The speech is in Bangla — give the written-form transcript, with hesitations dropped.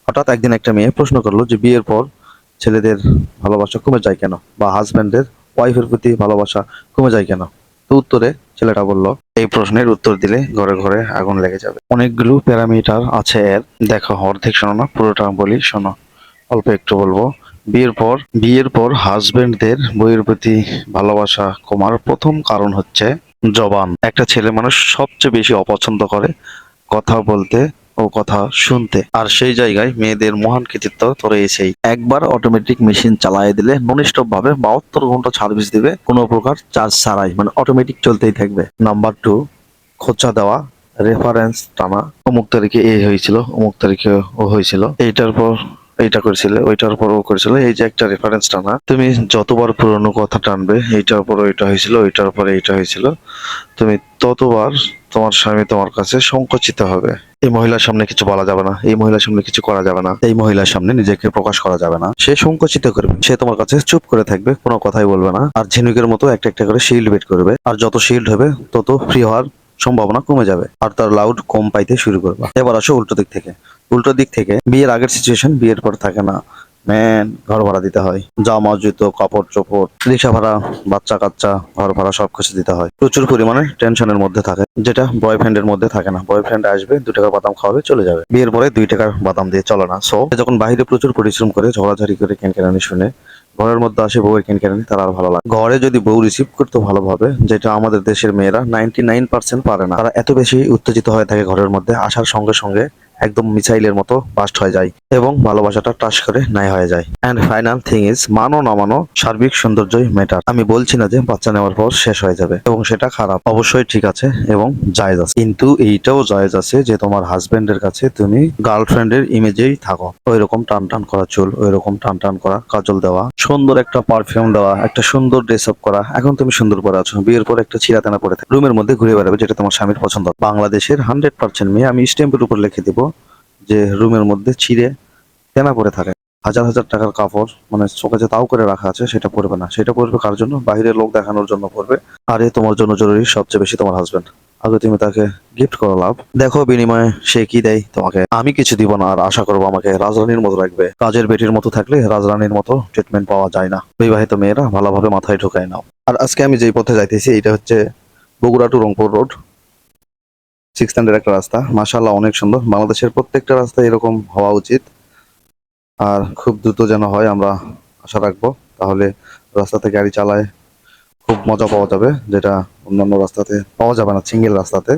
হঠাৎ একদিন একটা মেয়ে প্রশ্ন করলো যে বিয়ের পর ছেলেদের ভালোবাসা কমে যায় কেন, বা হাজবেন্ডের ওয়াইফের প্রতি ভালোবাসা কমে যায় কেন। তো উত্তরে ছেলেটা বলল, এই প্রশ্নের উত্তর দিলে ঘরে ঘরে আগুন লেগে যাবে। অনেকগুলো প্যারামিটার আছে এর। দেখো, অর্ধেক শোনো না, পুরোটা বলি শোনো। অল্প একটু বলবো। বিয়ের পর হাজবেন্ডদের বইয়ের প্রতি ভালোবাসা কমার প্রথম কারণ হচ্ছে জবান। একটা ছেলে মানুষ সবচেয়ে বেশি অপছন্দ করে কথা বলতে ও কথা শুনতে, আর সেই জায়গায় মেয়েদের মহান কৃতিত্ব তো রয়েছেই। একবার অটোমেটিক মেশিন চালিয়ে দিলে নন স্টপ ভাবে 72 ঘন্টা সার্ভিস দিবে, কোনো প্রকার চার্জ ছাড়াই, মানে অটোমেটিক চলতেই থাকবে। নাম্বার টু, খোঁচা দেওয়া, রেফারেন্স টানা। অমুক তারিখে এ হয়েছিল, অমুক তারিখে ও হয়েছিল, এইটার পর এইটা করেছিল, ওইটার পর ও করেছিল, এই যে একটা রেফারেন্স টানা। তুমি যতবার পুরনো কথা টানবে, এইটার পর ওইটা হয়েছিল, ওইটার পরে এইটা হয়েছিল, তুমি ততবার তোমার স্বামী তোমার কাছে সংকুচিত হবে। এই মহিলার সামনে কিছু বলা যাবে না, এই মহিলার সামনে কিছু করা যাবে না, এই মহিলার সামনে নিজেকে প্রকাশ করা যাবে না। সে সংকুচিত করবে, সে তোমার কাছে চুপ করে থাকবে, কোনো কথাই বলবে না, আর ঝিনুকের মতো একটা একটা করে শিল্ড বের করবে। আর যত শিল্ড হবে তত ফ্রি হওয়ার সম্ভাবনা কমে যাবে, আর তার লাউড কম পাইতে শুরু করবে। এবার আসো উল্টো দিক থেকে। উল্টো দিক থেকে বিয়ের আগের সিচুয়েশন বিয়ের পর থাকে না। ম্যান, ঘর ভাড়া দিতে হয়, জামা জুতো কাপড় চোপড়, রিক্সা ভাড়া, বাচ্চা কাচ্চা, ঘর ভাড়া সবকিছু দিতে হয়। প্রচুর পরিমাণে টেনশনের মধ্যে থাকে, যেটা বয়ফ্রেন্ডের মধ্যে থাকে না। বয়ফ্রেন্ড আসবে, 2 টাকার বাদাম খাওয়াবে, চলে যাবে। বিয়ের পরে 2 টাকার বাদাম দিয়ে চলে না। সো যখন বাইরে প্রচুর পরিশ্রম করে, ঝগড়াঝাড়ি করে, কেনকেনানি শুনে ঘরের মধ্যে আসে বউয়ের কেনকেনানি, তার আর ভালো লাগে। ঘরে যদি বউ রিসিভ করতো ভালোভাবে, যেটা আমাদের দেশের মেয়েরা 99% পারে না, তারা এত বেশি উত্তেজিত হয়ে থাকে ঘরের মধ্যে আসার সঙ্গে সঙ্গে একদম মিসাইলের মতো বাস্ট হয়ে যায় এবং ভালোবাসাটা টাস করে নাই হয়ে যায়। এন্ড ফাইনাল থিং ইজ, মানো না মানো, সার্বিক সৌন্দর্যই ম্যাটার। আমি বলছি না যে বাচ্চা নেওয়ার পর শেষ হয়ে যাবে এবং সেটা খারাপ, অবশ্যই ঠিক আছে এবং জায়েজ আছে, কিন্তু এইটাও জায়েজ আছে যে তোমার হাজবেন্ডের কাছে তুমি গার্লফ্রেন্ডের ইমেজেই থাকো। ওই রকম টান টান করা চুল, ওই রকম টান টান করা কাজল দেওয়া, সুন্দর একটা পারফিউম দেওয়া, একটা সুন্দর ড্রেস আপ করা। এখন তুমি সুন্দর পরে আছো, বিয়ের পর একটা ছিঁড়া পরে থাকে, রুমের মধ্যে ঘুরে বেড়াবে, যেটা তোমার স্বামীর পছন্দ। বাংলাদেশের 100% মেয়ে, আমি স্ট্যাম্পের উপর লিখে দিব যে রুমের মধ্যে ছিঁড়ে তেনা পরে থাকে। হাজার হাজার টাকার কাপড়, মানে চোখে যে তাও করে রাখা আছে, সেটা পরবে না। সেটা পরবে কার জন্য? বাইরের লোক দেখানোর জন্য পরবে। আর এ তোমার জন্য জরুরি সবচেয়ে বেশি তোমার হাজবেন্ড। আগে তুমি তাকে গিফট করো, লাভ দেখো বিনিময়ে সে কি দেয় তোমাকে। আমি কিছু দিব না, আর আশা করবো আমাকে রাজরানীর মতো রাখবে। কাজের বেটির মতো থাকলে রাজরানীর মতো ট্রিটমেন্ট পাওয়া যায় না। বিবাহিত মেয়েরা ভালোভাবে মাথায় ঢুকায় নাও। আর আজকে আমি যেই পথে যাইতেছি, এটা হচ্ছে বগুড়া টু রংপুর রোড, 6 একটা রাস্তা। মাশাআল্লাহ, অনেক সুন্দর। বাংলাদেশের প্রত্যেকটা রাস্তা এরকম হওয়া উচিত, আর খুব দ্রুত যেন হয়, আমরা আশা রাখবো। তাহলে রাস্তাতে গাড়ি চালায় খুব মজা পাওয়া যাবে, যেটা অন্যান্য রাস্তাতে পাওয়া যাবে না, সিঙ্গেল রাস্তাতে।